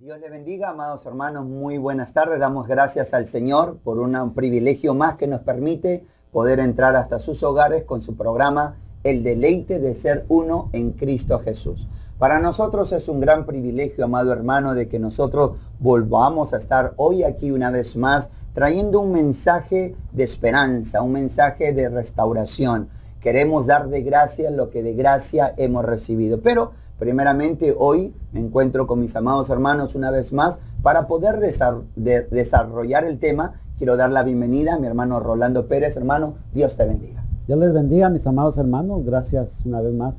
Dios le bendiga, amados hermanos, muy buenas tardes. Damos gracias al Señor por un privilegio más que nos permite poder entrar hasta sus hogares con su programa El deleite de ser uno en Cristo Jesús. Para nosotros es un gran privilegio, amado hermano, de que nosotros volvamos a estar hoy aquí una vez más trayendo un mensaje de esperanza, un mensaje de restauración. Queremos dar de gracia lo que de gracia hemos recibido. Pero primeramente hoy me encuentro con mis amados hermanos una vez más para poder desarrollar el tema. Quiero dar la bienvenida a mi hermano Rolando Pérez. Hermano, Dios te bendiga. Dios les bendiga, mis amados hermanos. Gracias una vez más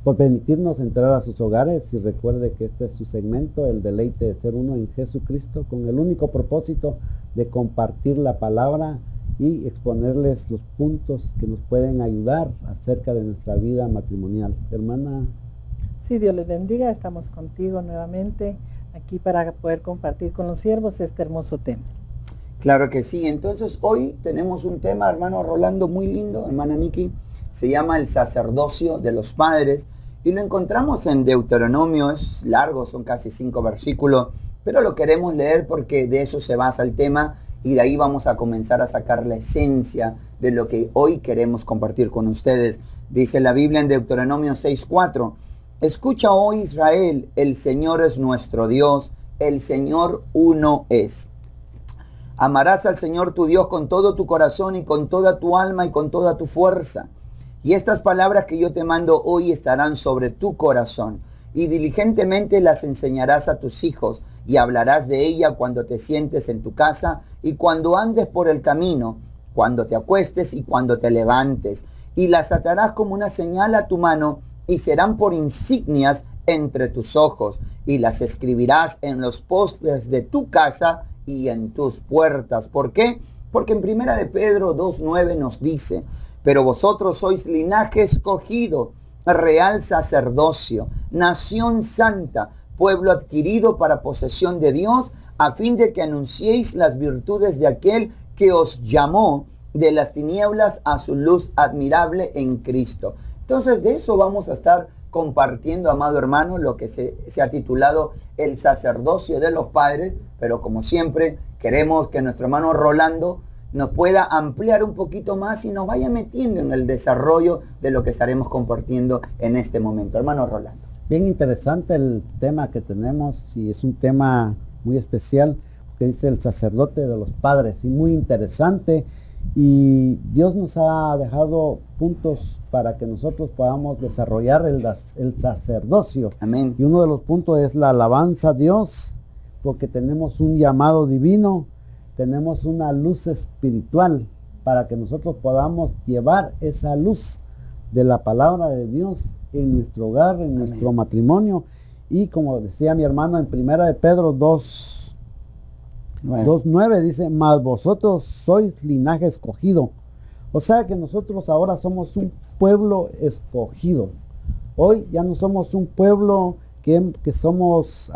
por permitirnos entrar a sus hogares. Y recuerde que este es su segmento, el deleite de ser uno en Jesucristo, con el único propósito de compartir la palabra y exponerles los puntos que nos pueden ayudar acerca de nuestra vida matrimonial. Hermana. Sí, Dios les bendiga. Estamos contigo nuevamente aquí para poder compartir con los siervos este hermoso tema. Claro que sí. Entonces hoy tenemos un tema, hermano Rolando, muy lindo, hermana Niki. Se llama el sacerdocio de los padres y lo encontramos en Deuteronomio. Es largo, son casi 5 versículos, pero lo queremos leer porque de eso se basa el tema. Y de ahí vamos a comenzar a sacar la esencia de lo que hoy queremos compartir con ustedes. Dice la Biblia en Deuteronomio 6:4. Escucha, oh Israel, el Señor es nuestro Dios, el Señor uno es. Amarás al Señor tu Dios con todo tu corazón y con toda tu alma y con toda tu fuerza. Y estas palabras que yo te mando hoy estarán sobre tu corazón. Y diligentemente las enseñarás a tus hijos, y hablarás de ella cuando te sientes en tu casa, y cuando andes por el camino, cuando te acuestes y cuando te levantes. Y las atarás como una señal a tu mano, y serán por insignias entre tus ojos. Y las escribirás en los postes de tu casa y en tus puertas. ¿Por qué? Porque en 1 de Pedro 2:9 nos dice: pero vosotros sois linaje escogido, real sacerdocio, nación santa, pueblo adquirido para posesión de Dios, a fin de que anunciéis las virtudes de aquel que os llamó de las tinieblas a su luz admirable en Cristo. Entonces de eso vamos a estar compartiendo, amado hermano, lo que se ha titulado el sacerdocio de los padres, pero como siempre queremos que nuestro hermano Rolando nos pueda ampliar un poquito más y nos vaya metiendo en el desarrollo de lo que estaremos compartiendo en este momento. Hermano Rolando. Bien interesante el tema que tenemos, y es un tema muy especial, que dice el sacerdote de los padres, y muy interesante. Y Dios nos ha dejado puntos para que nosotros podamos desarrollar el sacerdocio. Amén. Y uno de los puntos es la alabanza a Dios, porque tenemos un llamado divino, tenemos una luz espiritual para que nosotros podamos llevar esa luz de la palabra de Dios en nuestro hogar, en Amén. Nuestro matrimonio. Y como decía mi hermano en 1 de Pedro 2:9 dice: mas vosotros sois linaje escogido. O sea que nosotros ahora somos un pueblo escogido. Hoy ya no somos un pueblo que somos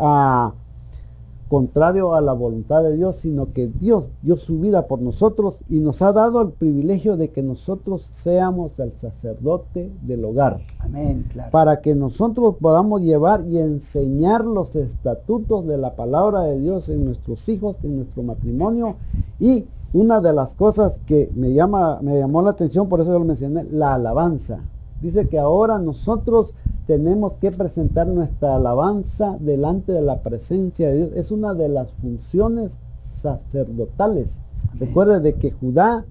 contrario a la voluntad de Dios, sino que Dios dio su vida por nosotros y nos ha dado el privilegio de que nosotros seamos el sacerdote del hogar. Amén, claro. Para que nosotros podamos llevar y enseñar los estatutos de la palabra de Dios en nuestros hijos, en nuestro matrimonio. Y una de las cosas que me llamó la atención, por eso yo lo mencioné, la alabanza. Dice que ahora nosotros tenemos que presentar nuestra alabanza delante de la presencia de Dios. Es una de las funciones sacerdotales. Amén. Recuerde de que Judá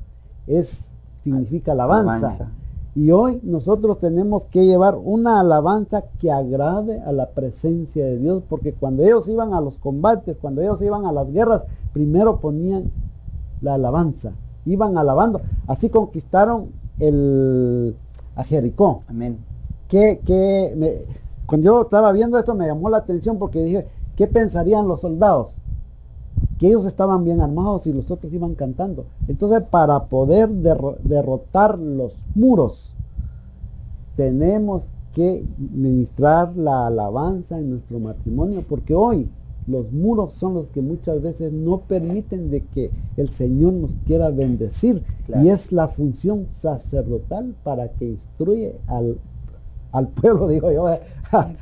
significa alabanza. Y hoy nosotros tenemos que llevar una alabanza que agrade a la presencia de Dios, porque cuando ellos iban a los combates, cuando ellos iban a las guerras, primero ponían la alabanza, iban alabando. Así conquistaron a Jericó. Amén. Cuando yo estaba viendo esto me llamó la atención, porque dije, ¿qué pensarían los soldados? que ellos estaban bien armados y los otros iban cantando. Entonces, para poder derrotar los muros, tenemos que ministrar la alabanza en nuestro matrimonio, porque hoy los muros son los que muchas veces no permiten de que el Señor nos quiera bendecir. Claro. Y es la función sacerdotal para que instruye al pueblo, digo yo, a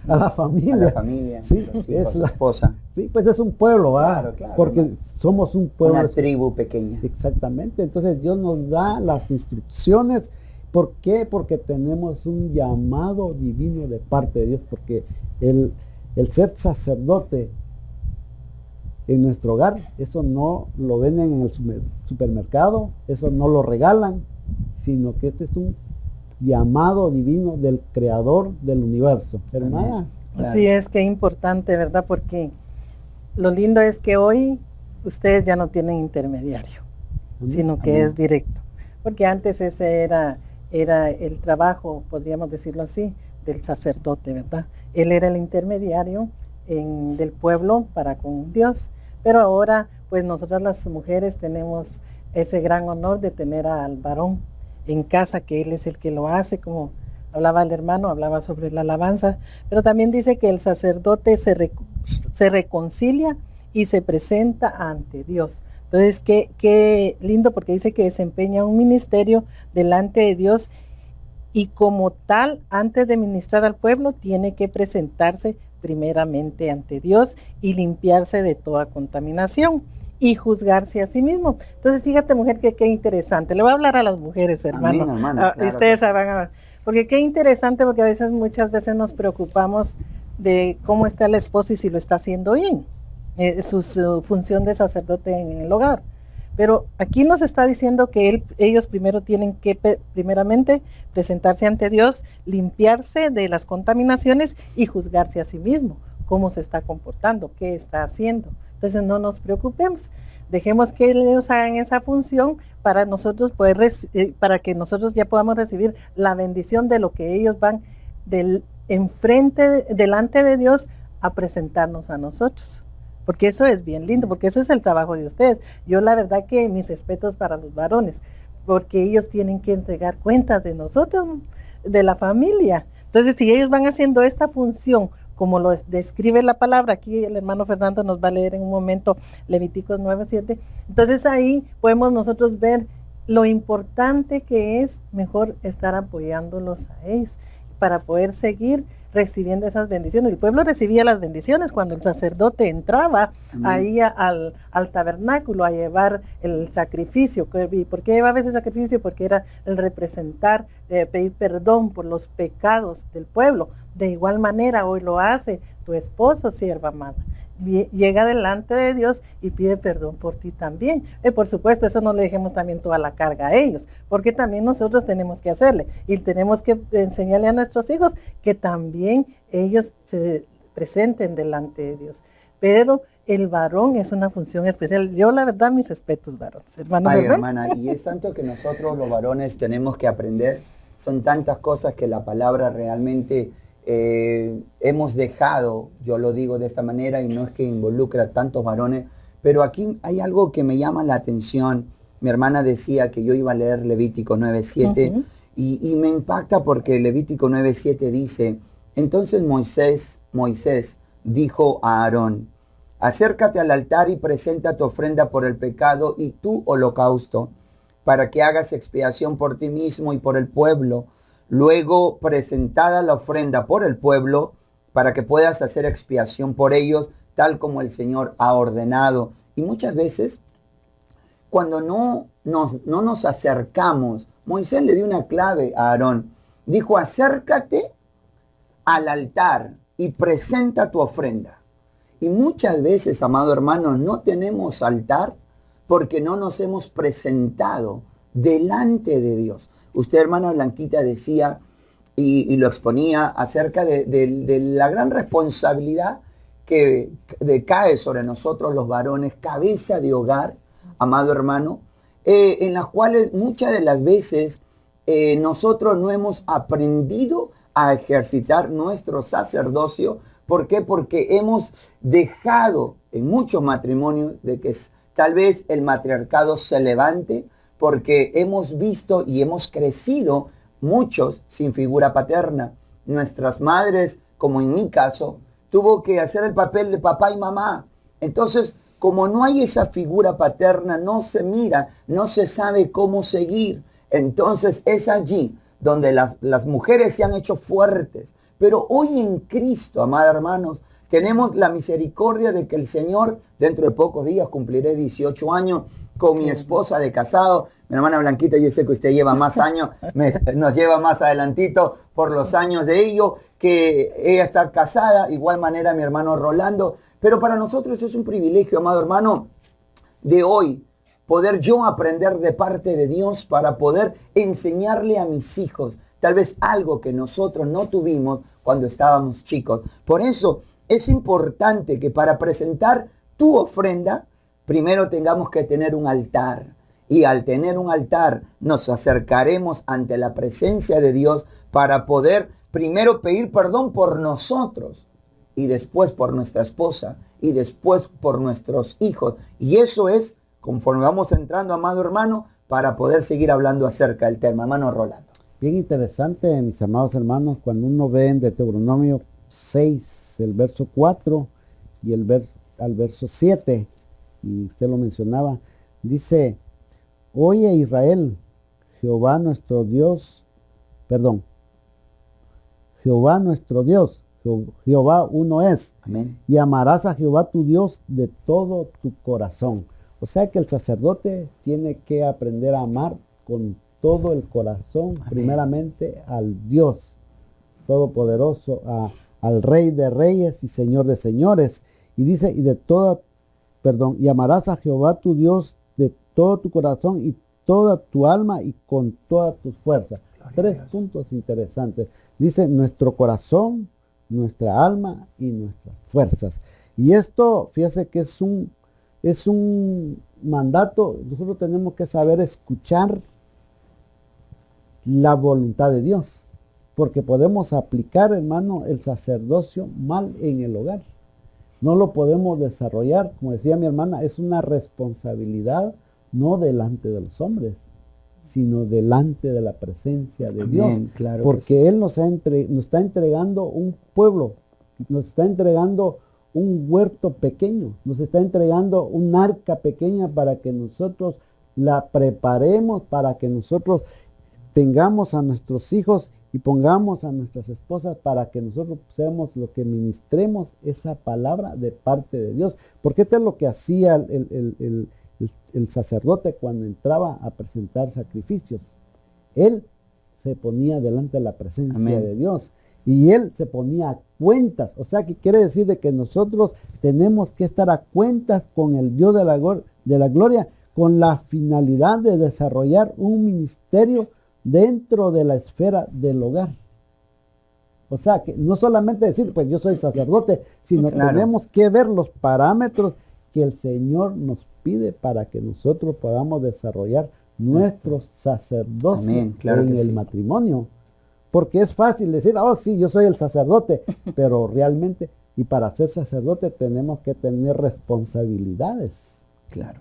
la familia. A la familia, sí, los hijos, es la esposa. Sí, pues es un pueblo, Claro, claro, porque hermano. somos un pueblo. Una tribu pequeña. Exactamente, entonces Dios nos da las instrucciones. ¿Por qué? Porque tenemos un llamado divino de parte de Dios, porque el ser sacerdote en nuestro hogar, eso no lo venden en el supermercado, eso no lo regalan, sino que este es un llamado divino del creador del universo. Hermana. Claro. Así es, que importante, ¿verdad? Porque lo lindo es que hoy ustedes ya no tienen intermediario, Amén. sino que Amén. es directo. Porque antes ese era el trabajo, podríamos decirlo así, del sacerdote, ¿verdad? Él era el intermediario del pueblo para con Dios. Pero ahora, pues nosotras las mujeres tenemos ese gran honor de tener al varón en casa, que él es el que lo hace, como hablaba el hermano, hablaba sobre la alabanza, pero también dice que el sacerdote se reconcilia y se presenta ante Dios. Entonces, qué lindo, porque dice que desempeña un ministerio delante de Dios y como tal, antes de ministrar al pueblo, tiene que presentarse primeramente ante Dios y limpiarse de toda contaminación y juzgarse a sí mismo. Entonces, fíjate, mujer, que qué interesante. Le voy a hablar a las mujeres, hermano. Amén, hermana, claro Ustedes que sí. van a ver. Porque qué interesante, porque muchas veces nos preocupamos de cómo está el esposo y si lo está haciendo bien, su función de sacerdote en el hogar. Pero aquí nos está diciendo que ellos primero tienen que primeramente presentarse ante Dios, limpiarse de las contaminaciones y juzgarse a sí mismo, cómo se está comportando, qué está haciendo. Entonces no nos preocupemos, dejemos que ellos hagan esa función para nosotros para que nosotros ya podamos recibir la bendición de lo que ellos van delante de Dios a presentarnos a nosotros. Porque eso es bien lindo, porque ese es el trabajo de ustedes. Yo la verdad que mis respetos para los varones, porque ellos tienen que entregar cuentas de nosotros, de la familia. Entonces, si ellos van haciendo esta función, como lo describe la palabra, aquí el hermano Fernando nos va a leer en un momento Levíticos 9:7, entonces ahí podemos nosotros ver lo importante que es mejor estar apoyándolos a ellos para poder seguir recibiendo esas bendiciones. El pueblo recibía las bendiciones cuando el sacerdote entraba ahí al tabernáculo a llevar el sacrificio. ¿Y por qué llevaba ese sacrificio? Porque era el representar, pedir perdón por los pecados del pueblo. De igual manera hoy lo hace tu esposo, sierva amada. Llega delante de Dios y pide perdón por ti también. Por supuesto, eso no le dejemos también toda la carga a ellos, porque también nosotros tenemos que hacerle y tenemos que enseñarle a nuestros hijos que también ellos se presenten delante de Dios. Pero el varón es una función especial. Yo la verdad, mis respetos, varones. Ay, hermana, y es tanto que nosotros los varones tenemos que aprender. Son tantas cosas que la palabra realmente hemos dejado, yo lo digo de esta manera y no es que involucre a tantos varones, pero aquí hay algo que me llama la atención. Mi hermana decía que yo iba a leer Levítico 9:7 y me impacta porque Levítico 9:7 dice, entonces Moisés dijo a Aarón, acércate al altar y presenta tu ofrenda por el pecado y tu holocausto, para que hagas expiación por ti mismo y por el pueblo. Luego, presentada la ofrenda por el pueblo, para que puedas hacer expiación por ellos, tal como el Señor ha ordenado. Y muchas veces, cuando no nos acercamos, Moisés le dio una clave a Aarón. Dijo, acércate al altar y presenta tu ofrenda. Y muchas veces, amado hermano, no tenemos altar porque no nos hemos presentado delante de Dios. Usted, hermana Blanquita, decía y lo exponía acerca de la gran responsabilidad que cae sobre nosotros los varones, cabeza de hogar, amado hermano, en las cuales muchas de las veces nosotros no hemos aprendido a ejercitar nuestro sacerdocio. ¿Por qué? Porque hemos dejado en muchos matrimonios de que tal vez el matriarcado se levante porque hemos visto y hemos crecido muchos sin figura paterna. Nuestras madres, como en mi caso, tuvo que hacer el papel de papá y mamá. Entonces, como no hay esa figura paterna, no se mira, no se sabe cómo seguir. Entonces es allí donde las mujeres se han hecho fuertes. Pero hoy en Cristo, amados hermanos, tenemos la misericordia de que el Señor, dentro de pocos días, cumpliré 18 años con mi esposa de casado. Mi hermana Blanquita, yo sé que usted lleva más años, nos lleva más adelantito por los años de ello, que ella está casada, igual manera mi hermano Rolando. Pero para nosotros es un privilegio, amado hermano, de hoy poder yo aprender de parte de Dios para poder enseñarle a mis hijos tal vez algo que nosotros no tuvimos cuando estábamos chicos. Por eso es importante que para presentar tu ofrenda, primero tengamos que tener un altar. Y al tener un altar nos acercaremos ante la presencia de Dios para poder primero pedir perdón por nosotros y después por nuestra esposa y después por nuestros hijos. Y eso es, conforme vamos entrando, amado hermano, para poder seguir hablando acerca del tema. Hermano Rolando. Bien interesante, mis amados hermanos, cuando uno ve en Deuteronomio 6, el verso 4 y al verso 7, y usted lo mencionaba, dice: oye Israel, Jehová nuestro Dios, Jehová uno es. Amén. Y amarás a Jehová tu Dios de todo tu corazón. O sea que el sacerdote tiene que aprender a amar con todo el corazón, amén, primeramente al Dios Todopoderoso, al Rey de Reyes y Señor de Señores. Y dice, y amarás a Jehová tu Dios de todo tu corazón y toda tu alma y con todas tus fuerzas. Tres puntos interesantes. Dice nuestro corazón, nuestra alma y nuestras fuerzas. Y esto, fíjese que es un mandato. Nosotros tenemos que saber escuchar la voluntad de Dios, porque podemos aplicar, hermano, el sacerdocio mal en el hogar. No lo podemos desarrollar, como decía mi hermana, es una responsabilidad no delante de los hombres, sino delante de la presencia de Dios. Amén, claro, porque Él nos está entregando un pueblo, nos está entregando un huerto pequeño, nos está entregando un arca pequeña para que nosotros la preparemos, para que nosotros tengamos a nuestros hijos y pongamos a nuestras esposas, para que nosotros seamos los que ministremos esa palabra de parte de Dios. Porque esto es lo que hacía el sacerdote cuando entraba a presentar sacrificios. Él se ponía delante de la presencia, amén, de Dios, y él se ponía a cuentas. O sea, que quiere decir de que nosotros tenemos que estar a cuentas con el Dios de la gloria, con la finalidad de desarrollar un ministerio dentro de la esfera del hogar. O sea, que no solamente decir, pues yo soy sacerdote, sino claro, tenemos que ver los parámetros que el Señor nos pide para que nosotros podamos desarrollar nuestro sacerdocio, amén, claro, en el matrimonio. Porque es fácil decir, oh sí, yo soy el sacerdote, pero realmente, y para ser sacerdote tenemos que tener responsabilidades. Claro.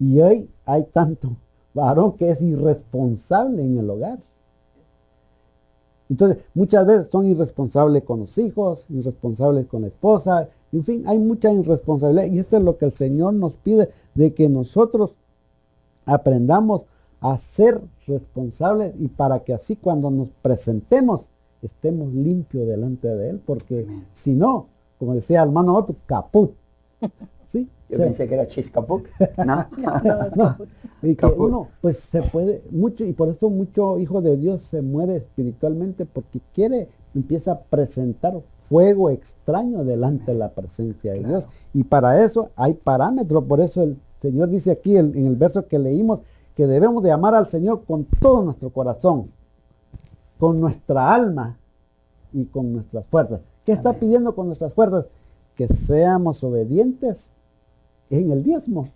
Y hoy hay tanto varón que es irresponsable en el hogar. Entonces, muchas veces son irresponsables con los hijos, irresponsables con la esposa, en fin, hay mucha irresponsabilidad. Y esto es lo que el Señor nos pide, de que nosotros aprendamos a ser responsables, y para que así cuando nos presentemos estemos limpios delante de Él, porque si no, como decía el hermano Otto, caput. ¿Sí? Yo pensé que era chiscapuc, ¿no? No. Y que uno, pues se puede, mucho, y por eso mucho hijo de Dios se muere espiritualmente, porque empieza a presentar fuego extraño delante de la presencia de Dios. Y para eso hay parámetros. Por eso el Señor dice aquí en el verso que leímos, que debemos de amar al Señor con todo nuestro corazón, con nuestra alma y con nuestras fuerzas. ¿Qué está pidiendo con nuestras fuerzas? Que seamos obedientes en el diezmo.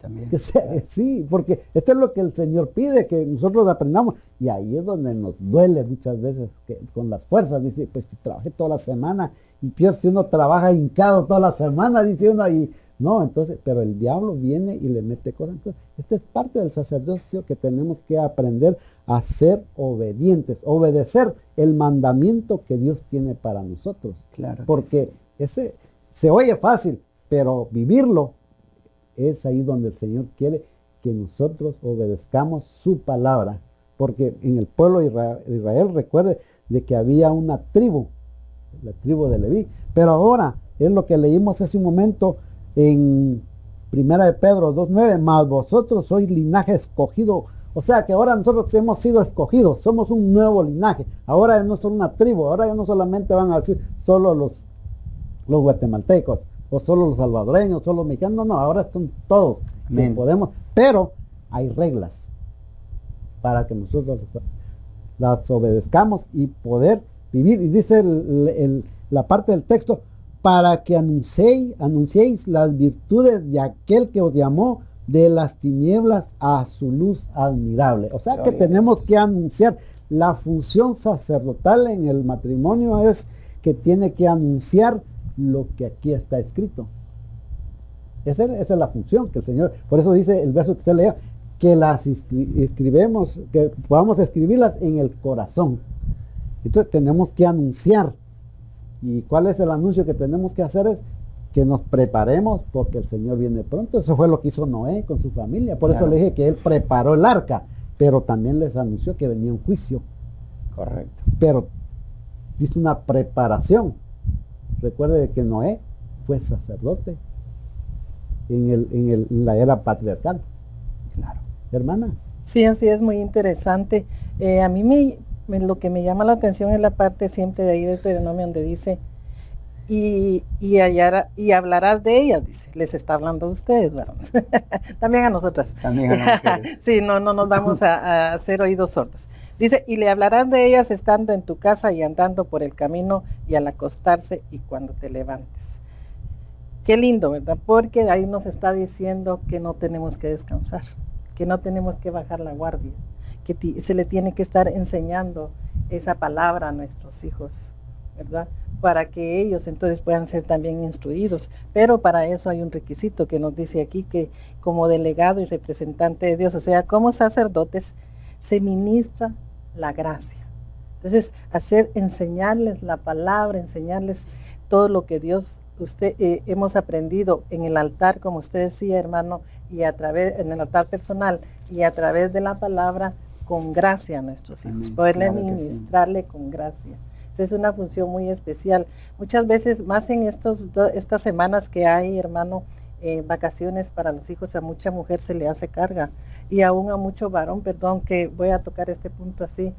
también. Sí, porque esto es lo que el Señor pide, que nosotros aprendamos. Y ahí es donde nos duele muchas veces, que con las fuerzas. Dice, pues si trabajé toda la semana, y peor si uno trabaja hincado toda la semana, dice uno, y no, entonces, pero el diablo viene y le mete cosas. Entonces, esta es parte del sacerdocio que tenemos que aprender a ser obedientes, obedecer el mandamiento que Dios tiene para nosotros. Claro. Porque ese se oye fácil, pero vivirlo es ahí donde el Señor quiere que nosotros obedezcamos su palabra. Porque en el pueblo de Israel, recuerde de que había una tribu, la tribu de Leví. Pero ahora, es lo que leímos hace un momento en 1 de Pedro 2:9, mas vosotros sois linaje escogido. O sea que ahora nosotros hemos sido escogidos, somos un nuevo linaje. Ahora no son una tribu, ahora ya no solamente van a decir solo los guatemaltecos, o solo los salvadoreños, solo los mexicanos, no, ahora son todos que podemos, pero hay reglas para que nosotros las obedezcamos y poder vivir. Y dice la parte del texto, para que anunciéis las virtudes de aquel que os llamó de las tinieblas a su luz admirable. O sea que tenemos que anunciar. La función sacerdotal en el matrimonio es que tiene que anunciar lo que aquí está escrito. Esa es la función que el Señor, por eso dice el verso que usted leyó, que las escribemos, que podamos escribirlas en el corazón. Entonces tenemos que anunciar. ¿Y cuál es el anuncio que tenemos que hacer? Es que nos preparemos porque el Señor viene pronto. Eso fue lo que hizo Noé con su familia. Por eso le dije que él preparó el arca, pero también les anunció que venía un juicio. Correcto. Pero hizo una preparación. Recuerde que Noé fue sacerdote en la era patriarcal. Claro. Hermana. Sí, así es, muy interesante. A mí lo que me llama la atención es la parte siempre de ahí de Deuteronomio donde dice, y hablarás de ellas, dice, les está hablando a ustedes, varones. También a nosotras. También a las mujeres. Sí, no nos vamos a hacer oídos sordos. Dice, y le hablarás de ellas estando en tu casa y andando por el camino y al acostarse y cuando te levantes. Qué lindo, ¿verdad? Porque ahí nos está diciendo que no tenemos que descansar, que no tenemos que bajar la guardia, que se le tiene que estar enseñando esa palabra a nuestros hijos, ¿verdad? Para que ellos entonces puedan ser también instruidos. Pero para eso hay un requisito que nos dice aquí, que como delegado y representante de Dios, o sea, como sacerdotes, se ministra la gracia. Entonces, enseñarles la palabra, enseñarles todo lo que Dios, hemos aprendido en el altar, como usted decía, hermano, y en el altar personal, y a través de la palabra, con gracia a nuestros hijos. Amén. Poderle ministrarle con gracia. Esa es una función muy especial. Muchas veces, más en estas semanas que hay, hermano, vacaciones para los hijos, a mucha mujer se le hace carga, y aún a mucho varón, perdón que voy a tocar este punto así,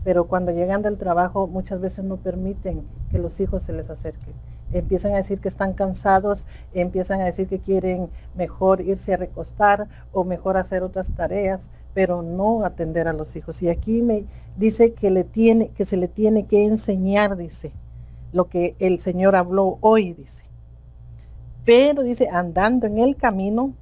pero cuando llegan del trabajo muchas veces no permiten que los hijos se les acerquen. Empiezan a decir que están cansados, empiezan a decir que quieren mejor irse a recostar o mejor hacer otras tareas, pero no atender a los hijos. Y aquí me dice que se le tiene que enseñar, dice, lo que el Señor habló hoy, dice. Pero dice, andando en el camino,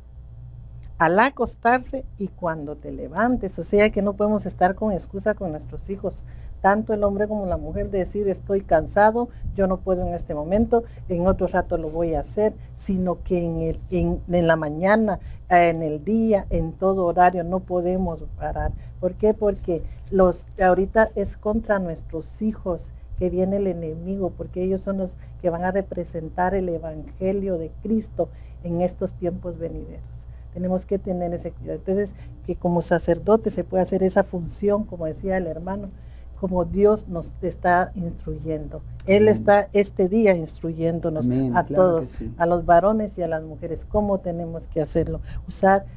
al acostarse y cuando te levantes. O sea que no podemos estar con excusa con nuestros hijos, tanto el hombre como la mujer, de decir estoy cansado, yo no puedo en este momento, en otro rato lo voy a hacer, sino que en la mañana, en el día, en todo horario, no podemos parar. ¿Por qué? Porque ahorita es contra nuestros hijos que viene el enemigo, porque ellos son los que van a representar el evangelio de Cristo en estos tiempos venideros. Tenemos que tener ese cuidado. Entonces, que como sacerdote se puede hacer esa función, como decía el hermano, como Dios nos está instruyendo. Él está este día instruyéndonos a todos, sí, a los varones y a las mujeres, cómo tenemos que hacerlo.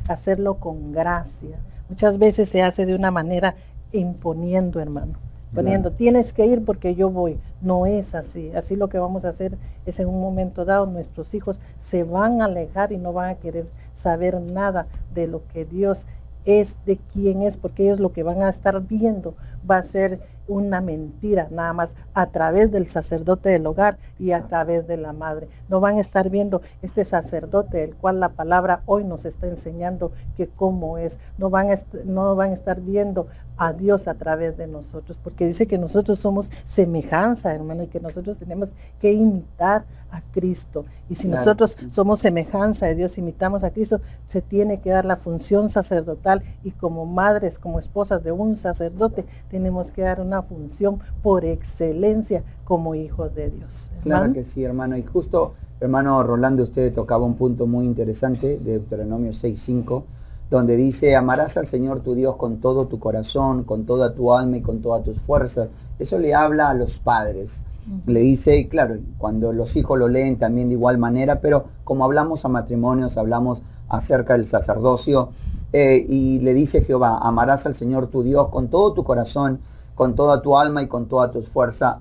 Hacerlo con gracia. Muchas veces se hace de una manera imponiendo, hermano. Poniendo, tienes que ir porque yo voy. No es así. Así lo que vamos a hacer es, en un momento dado, nuestros hijos se van a alejar y no van a querer saber nada de lo que Dios es, de quién es, porque ellos lo que van a estar viendo va a ser una mentira nada más a través del sacerdote del hogar y a través de la madre. No van a estar viendo este sacerdote, el cual la palabra hoy nos está enseñando que cómo es. No van a estar viendo a Dios a través de nosotros, porque dice que nosotros somos semejanza, hermano, y que nosotros tenemos que imitar a Cristo. Y si nosotros somos semejanza de Dios, imitamos a Cristo, se tiene que dar la función sacerdotal, y como madres, como esposas de un sacerdote, tenemos que dar una función por excelencia como hijos de Dios. Claro que sí, hermano. Y justo, hermano Rolando, usted tocaba un punto muy interesante de Deuteronomio 6:5, donde dice: amarás al Señor tu Dios con todo tu corazón, con toda tu alma y con todas tus fuerzas. Eso le habla a los padres. Le dice, y claro, cuando los hijos lo leen también de igual manera, pero como hablamos a matrimonios, hablamos acerca del sacerdocio, y le dice Jehová: amarás al Señor tu Dios con todo tu corazón, con toda tu alma y con todas tus fuerzas.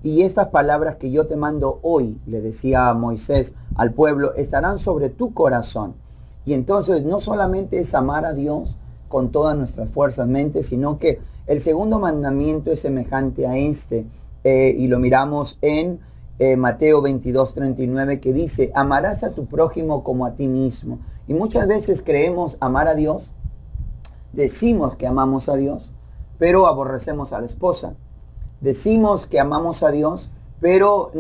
Y estas palabras que yo te mando hoy, le decía Moisés al pueblo, estarán sobre tu corazón. Y entonces no solamente es amar a Dios con todas nuestras fuerzas, mentes, sino que el segundo mandamiento es semejante a este, y lo miramos en Mateo 22:39, que dice: amarás a tu prójimo como a ti mismo. Y muchas veces creemos amar a Dios, decimos que amamos a Dios, pero aborrecemos a la esposa. Decimos que amamos a Dios, pero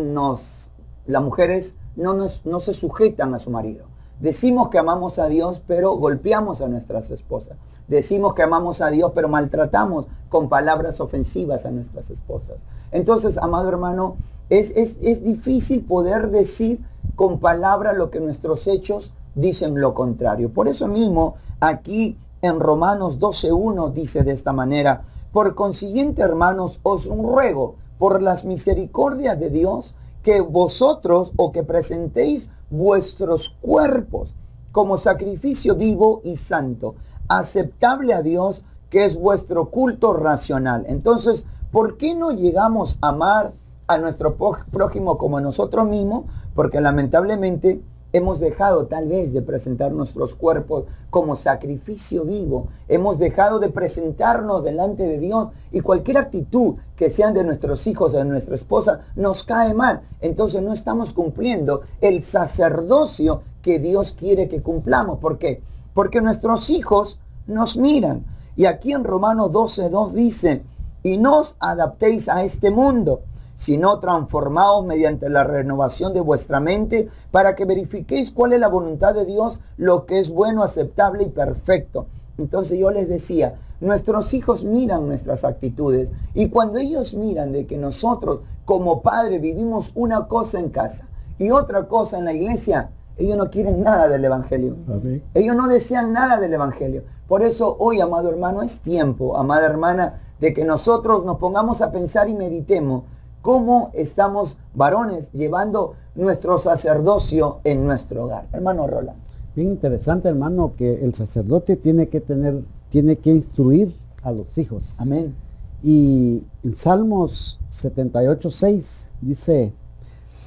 las mujeres no se sujetan a su marido. Decimos que amamos a Dios, pero golpeamos a nuestras esposas. Decimos que amamos a Dios, pero maltratamos con palabras ofensivas a nuestras esposas. Entonces, amado hermano, es difícil poder decir con palabras lo que nuestros hechos dicen lo contrario. Por eso mismo, aquí en Romanos 12:1 dice de esta manera: por consiguiente, hermanos, os ruego por las misericordias de Dios que vosotros, o que presentéis vuestros cuerpos como sacrificio vivo y santo, aceptable a Dios, que es vuestro culto racional. Entonces, ¿por qué no llegamos a amar a nuestro prójimo como a nosotros mismos? Porque lamentablemente hemos dejado tal vez de presentar nuestros cuerpos como sacrificio vivo. Hemos dejado de presentarnos delante de Dios, y cualquier actitud que sean de nuestros hijos o de nuestra esposa nos cae mal. Entonces no estamos cumpliendo el sacerdocio que Dios quiere que cumplamos. ¿Por qué? Porque nuestros hijos nos miran. Y aquí en Romanos 12:2 dice: y no os adaptéis a este mundo, sino transformaos mediante la renovación de vuestra mente, para que verifiquéis cuál es la voluntad de Dios, lo que es bueno, aceptable y perfecto. Entonces yo les decía, nuestros hijos miran nuestras actitudes, y cuando ellos miran de que nosotros como padres vivimos una cosa en casa y otra cosa en la iglesia, ellos no quieren nada del evangelio. Amén. Ellos no desean nada del evangelio. Por eso hoy, amado hermano, es tiempo, amada hermana, de que nosotros nos pongamos a pensar y meditemos cómo estamos, varones, llevando nuestro sacerdocio en nuestro hogar. Hermano Roland. Bien interesante, hermano, que el sacerdote tiene que instruir a los hijos. Amén. Y en Salmos 78:6 dice: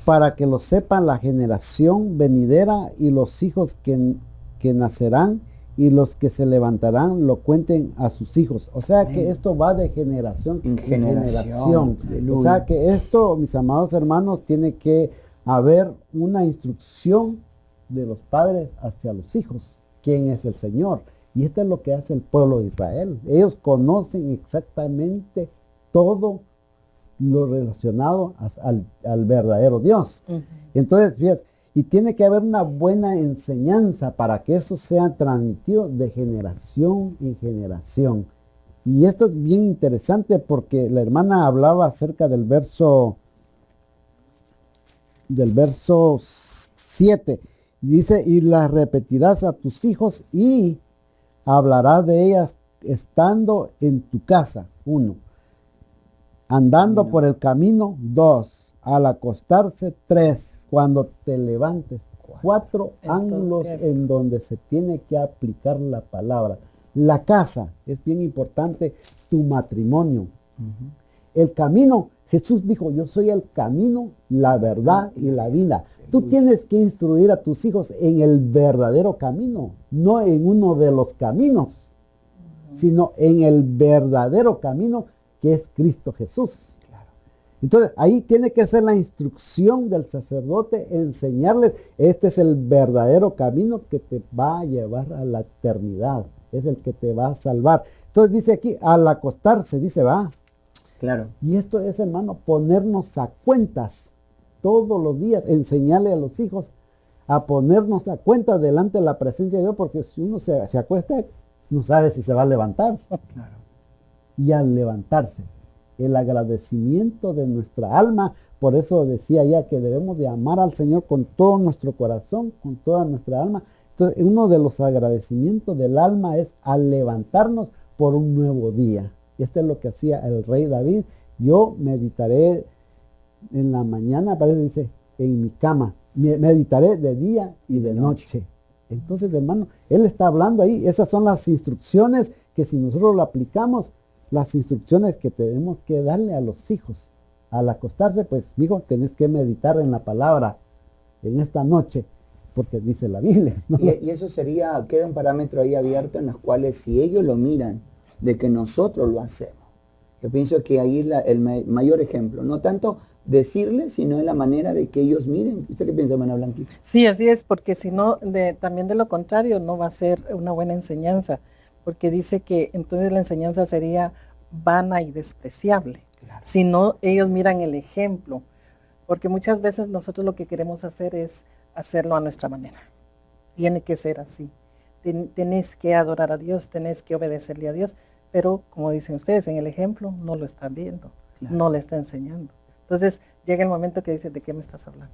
para que lo sepan la generación venidera y los hijos que nacerán, y los que se levantarán lo cuenten a sus hijos. O sea, que esto va de generación en generación. O sea que esto, mis amados hermanos, tiene que haber una instrucción de los padres hacia los hijos. ¿Quién es el Señor? Y esto es lo que hace el pueblo de Israel. Ellos conocen exactamente todo lo relacionado al verdadero Dios. Entonces, fíjate, y tiene que haber una buena enseñanza para que eso sea transmitido de generación en generación. Y esto es bien interesante, porque la hermana hablaba acerca del verso 7. Dice: y las repetirás a tus hijos, y hablarás de ellas estando en tu casa. 1. Andando por el camino. 2. Al acostarse. 3. Cuando te levantes. 4 ángulos en donde se tiene que aplicar la palabra. La casa es bien importante, tu matrimonio. El camino, Jesús dijo: yo soy el camino, la verdad y la vida. Tú tienes que instruir a tus hijos en el verdadero camino, no en uno de los caminos, sino en el verdadero camino que es Cristo Jesús. Claro. Entonces, ahí tiene que ser la instrucción del sacerdote, enseñarles, este es el verdadero camino que te va a llevar a la eternidad, es el que te va a salvar. Entonces dice aquí, al acostarse, dice, va. Claro. Y esto es, hermano, ponernos a cuentas todos los días, enseñarle a los hijos a ponernos a cuentas delante de la presencia de Dios, porque si uno se acuesta, no sabe si se va a levantar. Claro. Y al levantarse, el agradecimiento de nuestra alma, por eso decía ya que debemos de amar al Señor con todo nuestro corazón, con toda nuestra alma. Entonces, uno de los agradecimientos del alma es al levantarnos por un nuevo día. Y esto es lo que hacía el rey David. Yo meditaré en la mañana, parece dice, en mi cama. Meditaré de día y de noche. Entonces, hermano, él está hablando ahí. Esas son las instrucciones que si nosotros lo aplicamos, las instrucciones que tenemos que darle a los hijos. Al acostarse, pues, hijo, tenés que meditar en la palabra en esta noche, porque dice la Biblia, ¿no? Y eso queda un parámetro ahí abierto en los cuales si ellos lo miran, de que nosotros lo hacemos. Yo pienso que ahí es el mayor ejemplo. No tanto decirles, sino en la manera de que ellos miren. ¿Usted qué piensa, hermana Blanquita? Sí, así es, porque si no, también de lo contrario, no va a ser una buena enseñanza, porque dice que entonces la enseñanza sería vana y despreciable. Claro. Si no, ellos miran el ejemplo, porque muchas veces nosotros lo que queremos hacer es hacerlo a nuestra manera. Tiene que ser así. Tenés que adorar a Dios, tenés que obedecerle a Dios, pero como dicen ustedes, en el ejemplo no lo están viendo, Claro. no le está enseñando. Entonces llega el momento que dices, ¿de qué me estás hablando?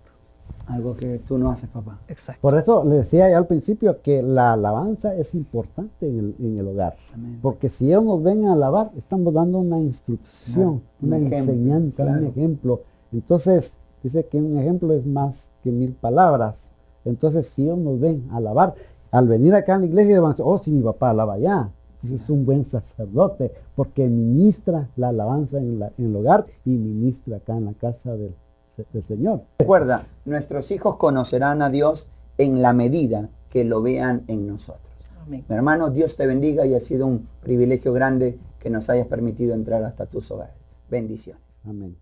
Algo que tú no haces, papá. Exacto. Por eso le decía ya al principio que la alabanza es importante en el hogar. Amén. Porque si ellos nos ven a alabar, estamos dando una instrucción, Claro, un una ejemplo, enseñanza, claro. un ejemplo. Entonces, dice que un ejemplo es más que 1000 palabras. Entonces, si ellos nos ven alabar, al venir acá en la iglesia, van a decir, oh, si mi papá alaba allá. Entonces es un buen sacerdote, porque ministra la alabanza en el hogar y ministra acá en la casa del Señor. Recuerda, nuestros hijos conocerán a Dios en la medida que lo vean en nosotros. Amén. Mi hermano, Dios te bendiga y ha sido un privilegio grande que nos hayas permitido entrar hasta tus hogares. Bendiciones. Amén.